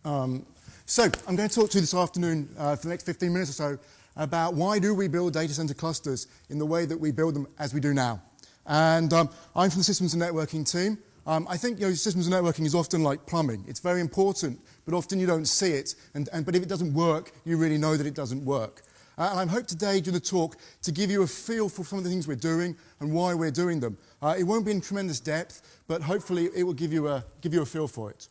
So I'm going to talk to you this afternoon for the next 15 minutes or so about why do we build data center clusters in the way that we build them as we do now. And I'm from the systems and networking team. I think systems and networking is often like plumbing. It's very important, but often you don't see it. But if it doesn't work, you really know that it doesn't work. And I hope today during the talk to give you a feel for some of the things we're doing and why we're doing them. It won't be in tremendous depth, but hopefully it will give you a feel for it.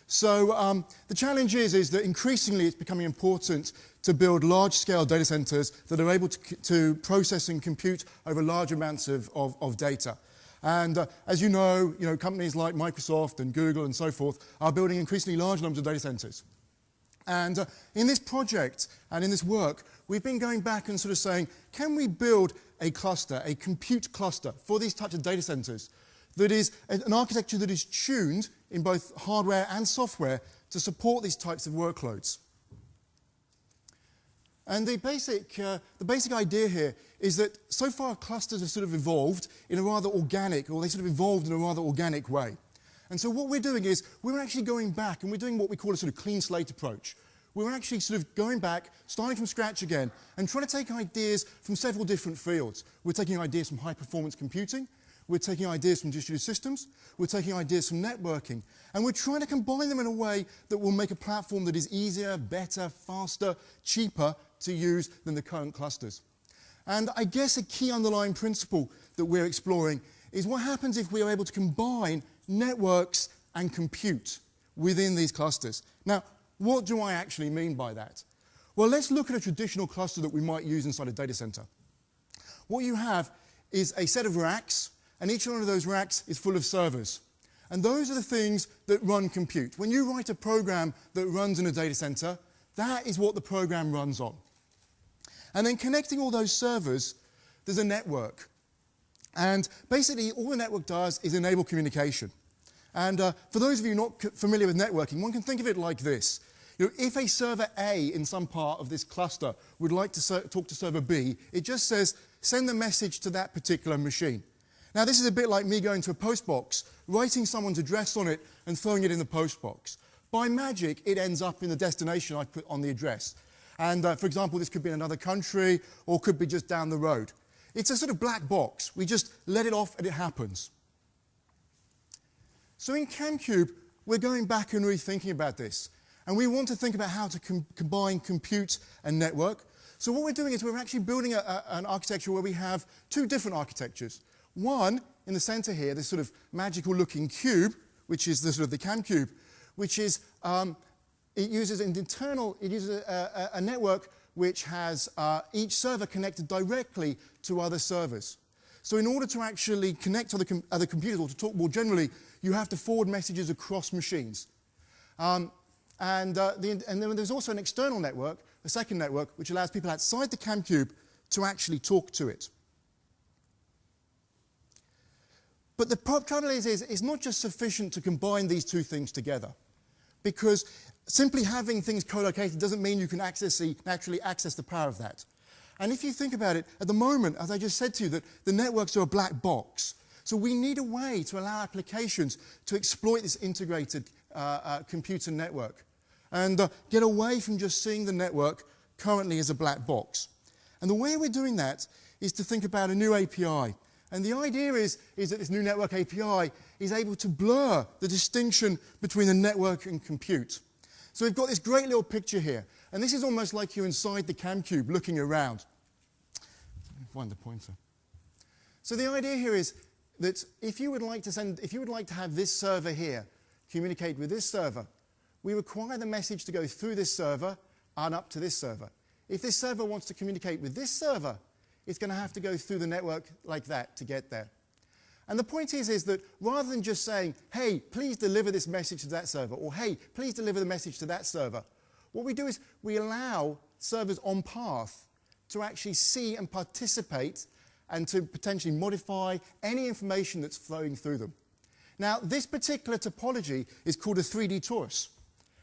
So the challenge is that increasingly it's becoming important to build large-scale data centers that are able to process and compute over large amounts of data. And as you know, companies like Microsoft and Google and so forth are building increasingly large numbers of data centers. And in this project and in this work, we've been going back and sort of saying, can we build a cluster, a compute cluster for these types of data centers that is an architecture that is tuned in both hardware and software to support these types of workloads? And the basic idea here is that so far clusters have sort of evolved in a rather organic, or they sort of evolved in a rather organic way. And so what we're doing is we're actually going back and we're doing what we call a sort of clean slate approach. We're actually sort of going back, starting from scratch again, and trying to take ideas from several different fields. We're taking ideas from high-performance computing, we're taking ideas from distributed systems, we're taking ideas from networking, and we're trying to combine them in a way that will make a platform that is easier, better, faster, cheaper to use than the current clusters. And I guess a key underlying principle that we're exploring is what happens if we are able to combine networks and compute within these clusters. Now, what do I actually mean by that? Well, let's look at a traditional cluster that we might use inside a data center. What you have is a set of racks, and each one of those racks is full of servers. And those are the things that run compute. When you write a program that runs in a data center, that is what the program runs on. And then connecting all those servers, there's a network. And basically, all the network does is enable communication. And for those of you not familiar with networking, one can think of it like this. If a server A in some part of this cluster would like to talk to server B, it just says, send the message to that particular machine. Now, this is a bit like me going to a post box, writing someone's address on it, and throwing it in the post box. By magic, it ends up in the destination I put on the address. And for example, this could be in another country, or could be just down the road. It's a sort of black box. We just let it off and it happens. So in ChemCube, we're going back and rethinking about this. And we want to think about how to combine compute and network. So what we're doing is we're actually building an architecture where we have two different architectures. One, in the center here, this sort of magical looking cube, which is the sort of the CamCube, which is, it uses a network which has each server connected directly to other servers. So in order to actually connect to other computers, or to talk more generally, you have to forward messages across machines. And then there's also an external network, a second network, which allows people outside the CamCube to actually talk to it. But the trouble is it's not just sufficient to combine these two things together, because simply having things co-located doesn't mean you can naturally access the power of that. And if you think about it, at the moment, as I just said to you, that the networks are a black box. So we need a way to allow applications to exploit this integrated computer network and get away from just seeing the network currently as a black box. And the way we're doing that is to think about a new API. And the idea is that this new network API is able to blur the distinction between the network and compute. So we've got this great little picture here. And this is almost like you're inside the CamCube looking around. Let me find the pointer. So the idea here is that if you would like to have this server here communicate with this server, we require the message to go through this server and up to this server. If this server wants to communicate with this server, it's going to have to go through the network like that to get there. And the point is that rather than just saying, hey, please deliver this message to that server, or hey, please deliver the message to that server, what we do is we allow servers on path to actually see and participate and to potentially modify any information that's flowing through them. Now, this particular topology is called a 3D torus.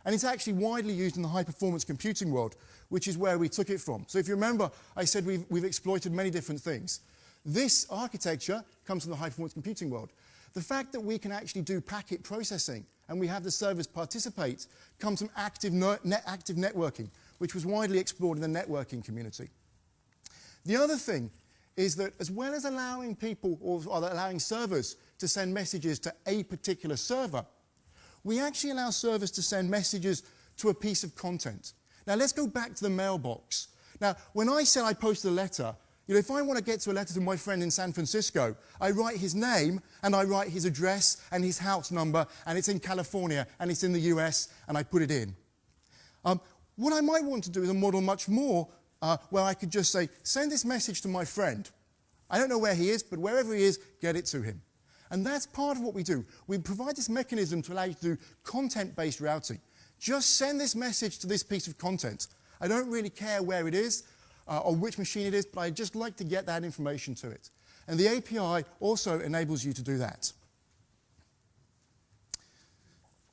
And it's actually widely used in the high-performance computing world, which is where we took it from. So if you remember, I said we've exploited many different things. This architecture comes from the high-performance computing world. The fact that we can actually do packet processing and we have the servers participate comes from active networking, which was widely explored in the networking community. The other thing is that as well as allowing people, or allowing servers to send messages to a particular server, we actually allow servers to send messages to a piece of content. Now let's go back to the mailbox. Now, when I said I posted a letter, if I want to get to a letter to my friend in San Francisco, I write his name and I write his address and his house number, and it's in California and it's in the US, and I put it in. What I might want to do is a model much more where I could just say, send this message to my friend. I don't know where he is, but wherever he is, get it to him. And that's part of what we do. We provide this mechanism to allow you to do content-based routing. Just send this message to this piece of content. I don't really care where it is or which machine it is, but I'd just like to get that information to it. And the API also enables you to do that.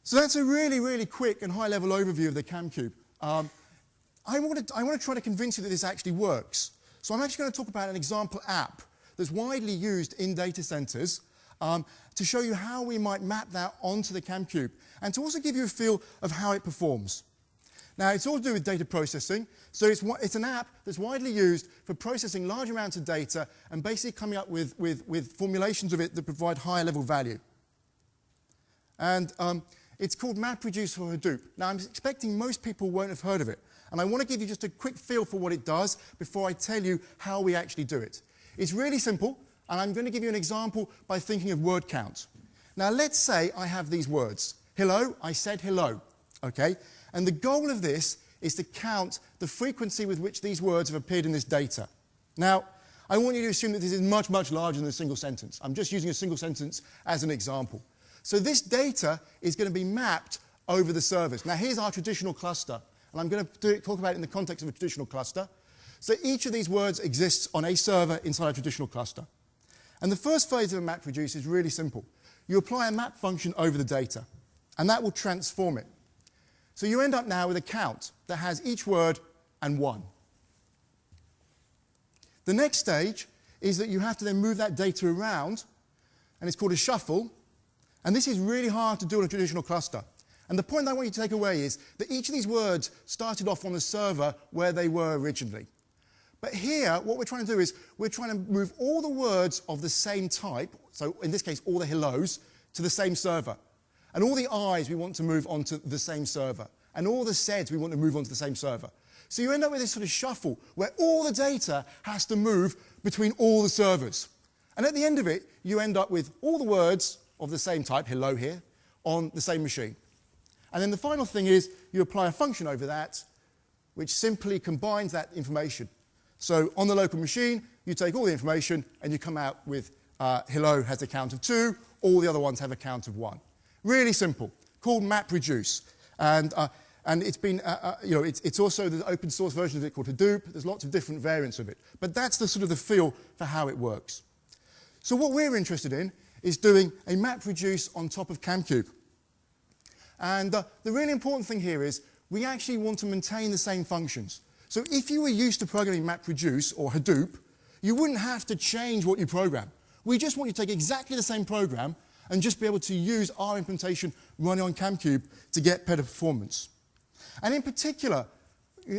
So that's a really, really quick and high-level overview of the CamCube. I want to try to convince you that this actually works. So I'm actually going to talk about an example app that's widely used in data centers to show you how we might map that onto the CamCube, and to also give you a feel of how it performs. Now, it's all to do with data processing, so it's an app that's widely used for processing large amounts of data and basically coming up with formulations of it that provide higher level value. And it's called MapReduce for Hadoop. Now, I'm expecting most people won't have heard of it, and I want to give you just a quick feel for what it does before I tell you how we actually do it. It's really simple, and I'm going to give you an example by thinking of word count. Now, let's say I have these words. Hello, I said hello, okay? And the goal of this is to count the frequency with which these words have appeared in this data. Now, I want you to assume that this is much, much larger than a single sentence. I'm just using a single sentence as an example. So this data is going to be mapped over the servers. Now, here's our traditional cluster, and I'm going to talk about it in the context of a traditional cluster. So each of these words exists on a server inside a traditional cluster. And the first phase of a MapReduce is really simple. You apply a map function over the data, and that will transform it. So you end up now with a count that has each word and 1. The next stage is that you have to then move that data around, and it's called a shuffle, and this is really hard to do on a traditional cluster. And the point that I want you to take away is that each of these words started off on the server where they were originally. But here, what we're trying to do is we're trying to move all the words of the same type, so in this case, all the hellos, to the same server. And all the I's we want to move onto the same server. And all the Z's we want to move onto the same server. So you end up with this sort of shuffle where all the data has to move between all the servers. And at the end of it, you end up with all the words of the same type, hello here, on the same machine. And then the final thing is you apply a function over that, which simply combines that information. So on the local machine, you take all the information and you come out with hello has a count of 2, all the other ones have a count of 1. Really simple, called MapReduce. And it's been, it's also the open source version of it called Hadoop. There's lots of different variants of it. But that's the sort of the feel for how it works. So what we're interested in is doing a MapReduce on top of CamCube. And the really important thing here is we actually want to maintain the same functions. So if you were used to programming MapReduce or Hadoop, you wouldn't have to change what you program. We just want you to take exactly the same program and just be able to use our implementation running on CamCube to get better performance. And in particular,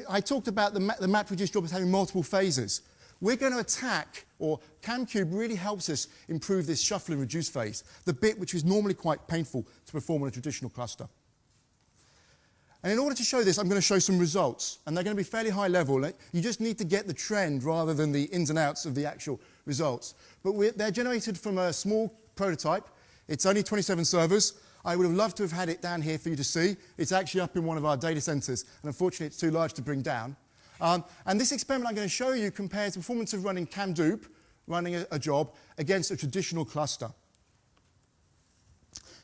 I talked about the MapReduce job as having multiple phases. We're going to attack, or CamCube really helps us improve this shuffle and reduce phase, the bit which is normally quite painful to perform on a traditional cluster. And in order to show this, I'm going to show some results, and they're going to be fairly high level. You just need to get the trend rather than the ins and outs of the actual results. But they're generated from a small prototype. It's only 27 servers. I would have loved to have had it down here for you to see. It's actually up in one of our data centers, and unfortunately it's too large to bring down. And this experiment I'm going to show you compares the performance of running CamDoop, running a job, against a traditional cluster.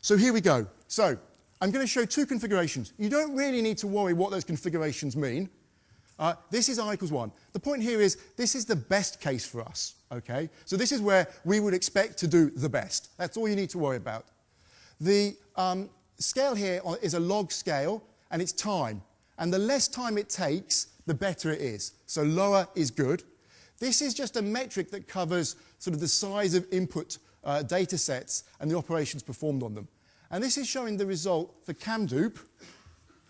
So here we go. So I'm going to show 2 configurations. You don't really need to worry what those configurations mean. This is I equals 1. The point here is this is the best case for us, okay? So this is where we would expect to do the best. That's all you need to worry about. The scale here is a log scale, and it's time. And the less time it takes, the better it is. So lower is good. This is just a metric that covers sort of the size of input data sets and the operations performed on them. And this is showing the result for CamDupe,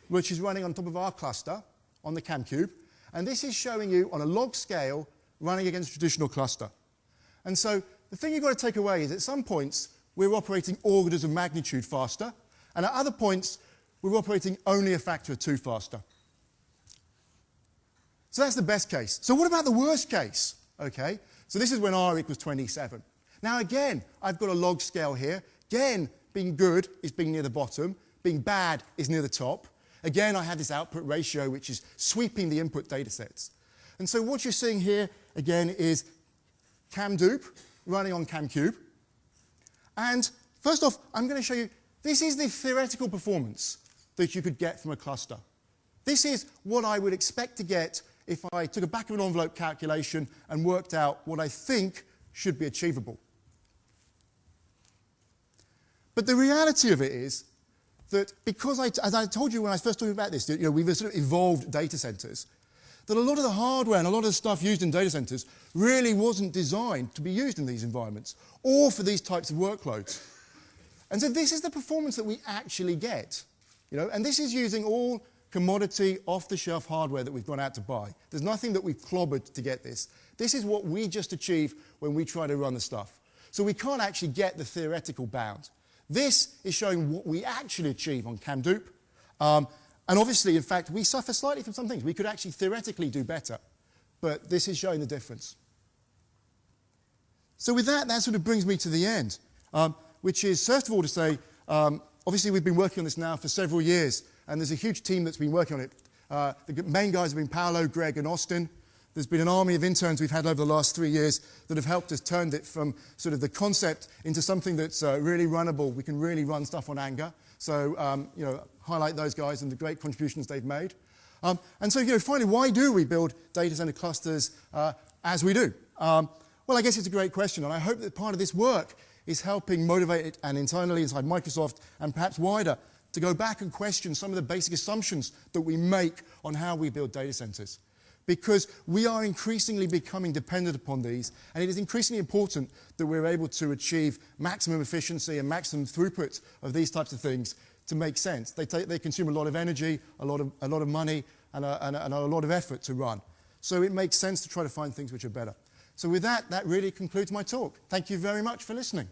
which is running on top of our cluster on the CamCube. And this is showing you on a log scale running against a traditional cluster. And so the thing you've got to take away is at some points we're operating orders of magnitude faster, and at other points we're operating only a factor of 2 faster. So that's the best case. So what about the worst case? Okay, so this is when R equals 27. Now again, I've got a log scale here. Again, being good is being near the bottom. Being bad is near the top. Again, I have this output ratio which is sweeping the input data sets. And so what you're seeing here, again, is CamDupe running on CamCube. And first off, I'm going to show you, this is the theoretical performance that you could get from a cluster. This is what I would expect to get if I took a back-of-an-envelope calculation and worked out what I think should be achievable. But the reality of it is that because, as I told you when I first talked about this, we've sort of evolved data centers, that a lot of the hardware and a lot of the stuff used in data centers really wasn't designed to be used in these environments or for these types of workloads. And so this is the performance that we actually get. And this is using all commodity, off-the-shelf hardware that we've gone out to buy. There's nothing that we've clobbered to get this. This is what we just achieve when we try to run the stuff. So we can't actually get the theoretical bound. This is showing what we actually achieve on CamDupe. And obviously, in fact, we suffer slightly from some things. We could actually theoretically do better. But this is showing the difference. So with that sort of brings me to the end, which is, first of all, to say, obviously, we've been working on this now for several years. And there's a huge team that's been working on it. The main guys have been Paolo, Greg, and Austin. There's been an army of interns we've had over the last 3 years that have helped us turn it from sort of the concept into something that's really runnable. We can really run stuff on Anger. So, highlight those guys and the great contributions they've made. And so, finally, why do we build data center clusters as we do? Well, I guess it's a great question. And I hope that part of this work is helping motivate it and internally inside Microsoft and perhaps wider to go back and question some of the basic assumptions that we make on how we build data centers. Because we are increasingly becoming dependent upon these, and it is increasingly important that we're able to achieve maximum efficiency and maximum throughput of these types of things to make sense. They consume a lot of energy, a lot of money, and a lot of effort to run. So it makes sense to try to find things which are better. So with that really concludes my talk. Thank you very much for listening.